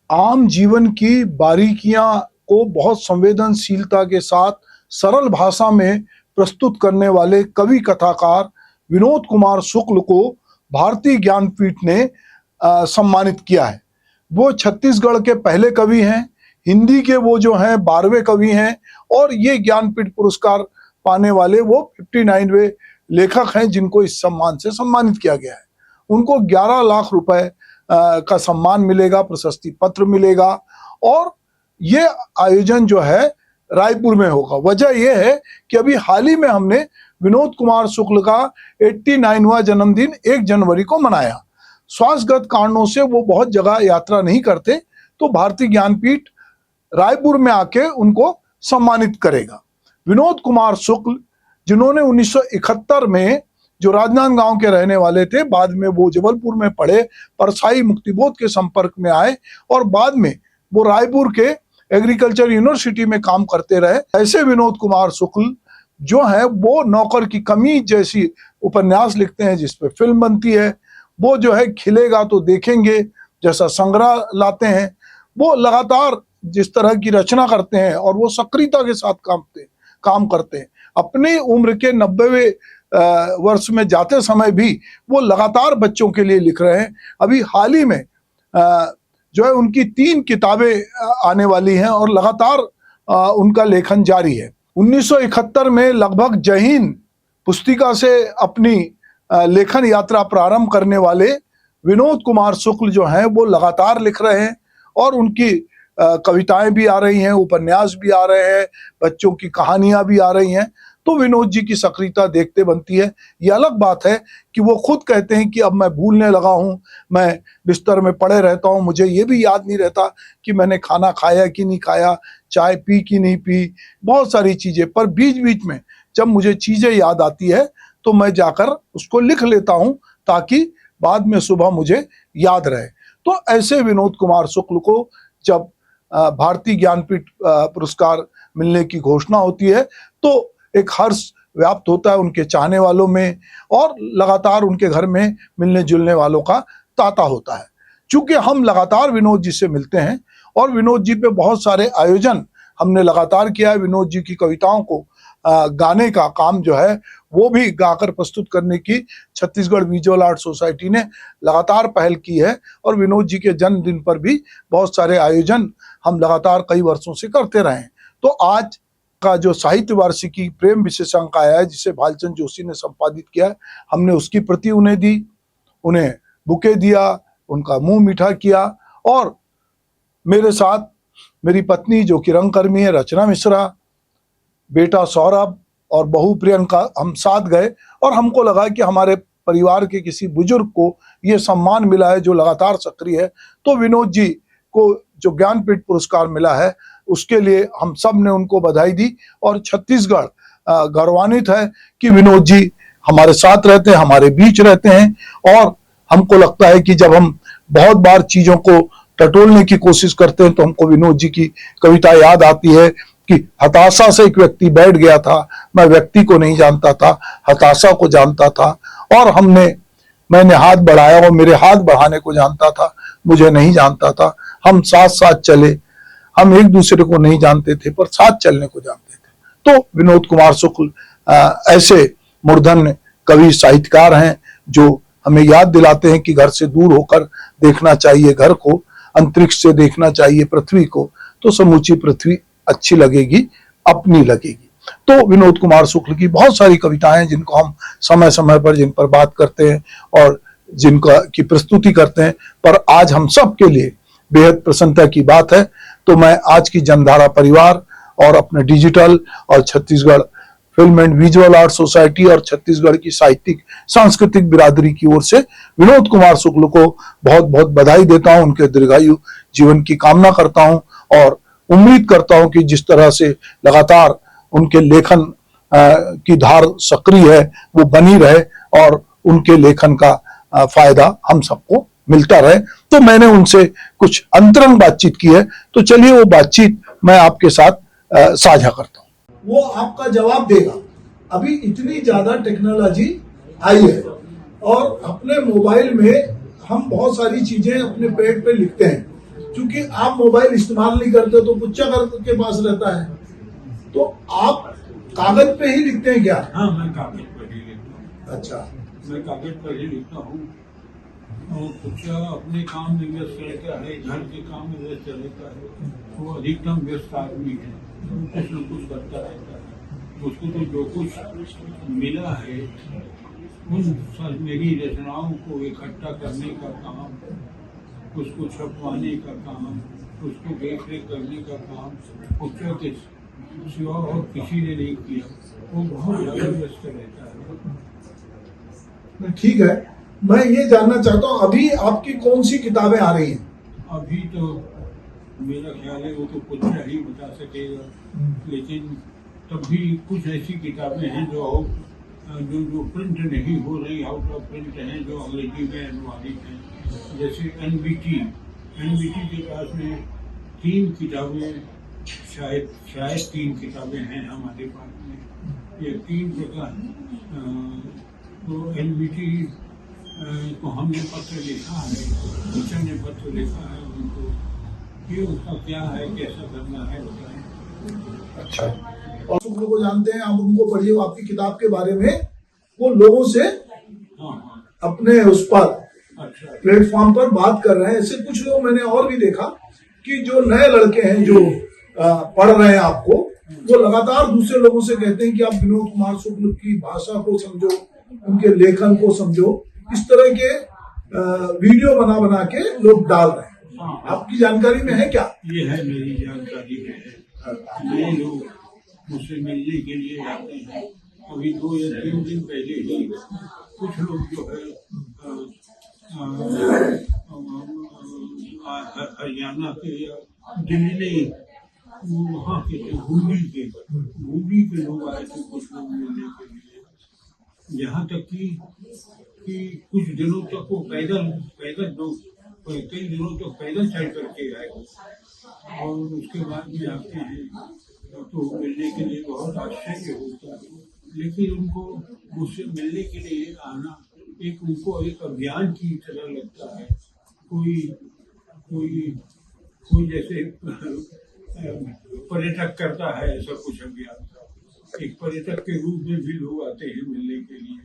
आम जीवन की बारीकियां को बहुत संवेदनशीलता के साथ सरल भाषा में प्रस्तुत करने वाले कवि कथाकार विनोद कुमार शुक्ल को भारतीय ज्ञानपीठ ने सम्मानित किया है। वो छत्तीसगढ़ के पहले कवि हैं, हिंदी के वो जो हैं 12वें कवि हैं और ये ज्ञानपीठ पुरस्कार पाने वाले वो 59वें लेखक हैं जिनको इस सम्मान से सम्मानित किया गया है। उनको 11 लाख रुपए का सम्मान मिलेगा, प्रशस्ति पत्र मिलेगा और ये आयोजन जो है रायपुर में होगा। वजह यह है कि अभी हाल ही में हमने विनोद कुमार शुक्ल का 89वां जन्मदिन 1 जनवरी को मनाया। स्वास्थ्यगत कारणों से वो बहुत जगह यात्रा नहीं करते, तो भारतीय ज्ञानपीठ रायपुर में आके उनको सम्मानित करेगा। विनोद कुमार शुक्ल जिन्होंने 1971 में जो राजनांदगांव के रहने वाले थे, बाद में वो जबलपुर में पढ़े, परसाई मुक्तिबोध के संपर्क में आए और बाद में वो रायपुर के एग्रीकल्चर यूनिवर्सिटी में काम करते रहे। ऐसे विनोद कुमार शुक्ल जो है वो नौकर की कमी जैसी उपन्यास लिखते हैं जिसपे फिल्म बनती है। वो जो है खिलेगा तो देखेंगे जैसा संग्रह लाते हैं। वो लगातार जिस तरह की रचना करते हैं और वो सक्रियता के साथ काम करते हैं। अपनी उम्र के 90वें वर्ष में जाते समय भी वो लगातार बच्चों के लिए लिख रहे हैं। अभी हाल ही में जो है उनकी 3 किताबें आने वाली हैं और लगातार उनका लेखन जारी है। 1971 में लगभग जय हिंद पुस्तिका से अपनी लेखन यात्रा प्रारंभ करने वाले विनोद कुमार शुक्ल जो हैं वो लगातार लिख रहे हैं और उनकी कविताएं भी आ रही हैं, उपन्यास भी आ रहे हैं, बच्चों की कहानियां भी आ रही हैं। तो विनोद जी की सक्रियता देखते बनती है। ये अलग बात है कि वो खुद कहते हैं कि अब मैं भूलने लगा हूँ, मैं बिस्तर में पड़े रहता हूँ, मुझे ये भी याद नहीं रहता कि मैंने खाना खाया कि नहीं खाया, चाय पी कि नहीं पी, बहुत सारी चीजें। पर बीच बीच में जब मुझे चीजें याद आती है तो मैं जाकर उसको लिख लेता हूँ ताकि बाद में सुबह मुझे याद रहे। तो ऐसे विनोद कुमार शुक्ल को जब भारतीय ज्ञानपीठ पुरस्कार मिलने की घोषणा होती है तो एक हर्ष व्याप्त होता है उनके चाहने वालों में और लगातार उनके घर में मिलने जुलने वालों का तांता होता है। चूंकि हम लगातार विनोद जी से मिलते हैं और विनोद जी पे बहुत सारे आयोजन हमने लगातार किया है। विनोद जी की कविताओं को गाने का काम जो है वो भी गाकर प्रस्तुत करने की छत्तीसगढ़ विजुअल आर्ट सोसाइटी ने लगातार पहल की है और विनोद जी के जन्मदिन पर भी बहुत सारे आयोजन हम लगातार कई वर्षों से करते रहे हैं। तो आज का जो साहित्य वार्षिकी प्रेम विशेषांक आया है जिसे भालचंद जोशी ने संपादित किया है, हमने उसकी प्रति उन्हें दी, उन्हें बुके दिया, उनका मुंह मीठा किया और मेरे साथ मेरी पत्नी जो कि रंगकर्मी है रचना मिश्रा, बेटा सौरभ और बहू प्रियंका, हम साथ गए और हमको लगा कि हमारे परिवार के किसी बुजुर्ग को ये सम्मान मिला है जो लगातार सक्रिय है। तो विनोद जी को जो ज्ञानपीठ पुरस्कार मिला है उसके लिए हम सब ने उनको बधाई दी और छत्तीसगढ़ गौरवान्वित है कि विनोद जी हमारे साथ रहते हैं, हमारे बीच रहते हैं। और हमको लगता है कि जब हम बहुत बार चीजों को टटोलने की कोशिश करते हैं तो हमको विनोद जी की कविता याद आती है कि हताशा से एक व्यक्ति बैठ गया था, मैं व्यक्ति को नहीं जानता था, हताशा को जानता था और मैंने हाथ बढ़ाया और मेरे हाथ बढ़ाने को जानता था, मुझे नहीं जानता था। हम साथ साथ चले, हम एक दूसरे को नहीं जानते थे पर साथ चलने को जानते थे। तो विनोद कुमार शुक्ल ऐसे मूर्धन्य कवि साहित्यकार हैं जो हमें याद दिलाते हैं कि घर से दूर होकर देखना चाहिए घर को, अंतरिक्ष से देखना चाहिए पृथ्वी को, तो समूची पृथ्वी अच्छी लगेगी, अपनी लगेगी। तो विनोद कुमार शुक्ल की बहुत सारी कविताएं जिनको हम समय समय पर जिन पर बात करते हैं और जिनका की प्रस्तुति करते हैं, पर आज हम सब के लिए बेहद प्रसन्नता की बात है। तो मैं आज की जनधारा परिवार और अपने डिजिटल और Chhattisgarh film and visual art society और छत्तीसगढ़ की साहित्यिक सांस्कृतिक बिरादरी की ओर से विनोद कुमार शुक्ल को बहुत बहुत बधाई देता हूं, उनके दीर्घायु जीवन की कामना करता हूं और उम्मीद करता हूं कि जिस तरह से लगातार उनके लेखन की धार सक्रिय है वो बनी रहे और उनके लेखन का फायदा हम सबको मिलता रहे। तो मैंने उनसे कुछ अंतरंग बातचीत की है, तो चलिए वो बातचीत मैं आपके साथ साझा करता हूँ। वो आपका जवाब देगा। अभी इतनी ज्यादा टेक्नोलॉजी आई है और अपने मोबाइल में हम बहुत सारी चीजें अपने पेड पे लिखते हैं क्योंकि आप मोबाइल इस्तेमाल नहीं करते तो पुच्चा के पास रहता है, तो आप कागज पे ही लिखते हैं क्या? हाँ, मैं कागज पर ही लिखता हूँ। अच्छा, मैं कागज पर ही लिखता हूँ और पुच्चा अपने काम में व्यस्त रहता है, घर के काम में व्यस्त रहता है। वो अधिकतम व्यस्त आदमी है, कुछ न कुछ करता रहता है। उसको तो जो कुछ मिला है उन मेरी रचनाओं को इकट्ठा करने का काम, उसको छपवाने का काम, उसको देख रेख करने का काम पुच्चा के सिवा और किसी ने नहीं किया। वो बहुत ज्यादा व्यस्त रहता है। ठीक है। मैं ये जानना चाहता हूँ अभी आपकी कौन सी किताबें आ रही हैं? अभी तो मेरा ख्याल है वो तो पुच्चा ही बता सकेगा, लेकिन तब भी कुछ ऐसी किताबें हैं जो प्रिंट नहीं हो रही, आउट ऑफ प्रिंट हैं, जो अंग्रेजी में अनुवादित हैं। जैसे एनबीटी के पास में 3 किताबें, शायद 3 किताबें हैं हमारे पास में। ये 3 प्रकार तो एनबीटी को हमने पत्र लिखा है, पुच्चा ने पत्र लिखा है उनको कि उसका क्या है, कैसा करना है बताएं। अच्छा, और शुक्ल को जानते हैं आप, उनको पढ़िए, आपकी किताब के बारे में वो लोगों से हाँ, अपने उस पर अच्छा, प्लेटफॉर्म पर बात कर रहे हैं। ऐसे कुछ लोग मैंने और भी देखा कि जो नए लड़के हैं जो पढ़ रहे हैं आपको, वो लगातार दूसरे लोगों से कहते हैं कि आप विनोद कुमार शुक्ल की भाषा को समझो, उनके लेखन को समझो। इस तरह के वीडियो बना बना के लोग डाल रहे हैं। हाँ, आपकी जानकारी में है क्या? ये है मेरी जानकारी में है। ये लोग मुझसे मिलने के लिए आते हैं। अभी 2 या 3 दिन पहले ही कुछ लोग जो है हरियाणा के या दिल्ली, वहाँ के भूमि के लोग आए थे कुछ लोग मिलने के लिए। यहाँ तक कि कुछ दिनों तक वो पैदल लोग कई दिनों तक पैदल चल करके आए और उसके बाद में आते हैं तो मिलने के लिए बहुत आश्चर्य होता है। लेकिन उनको मुझसे मिलने के लिए आना उनको एक अभियान की तरह लगता है। कोई जैसे पर्यटक करता है ऐसा कुछ अभियान। एक पर्यटक के रूप में भी लोग आते हैं मिलने के लिए।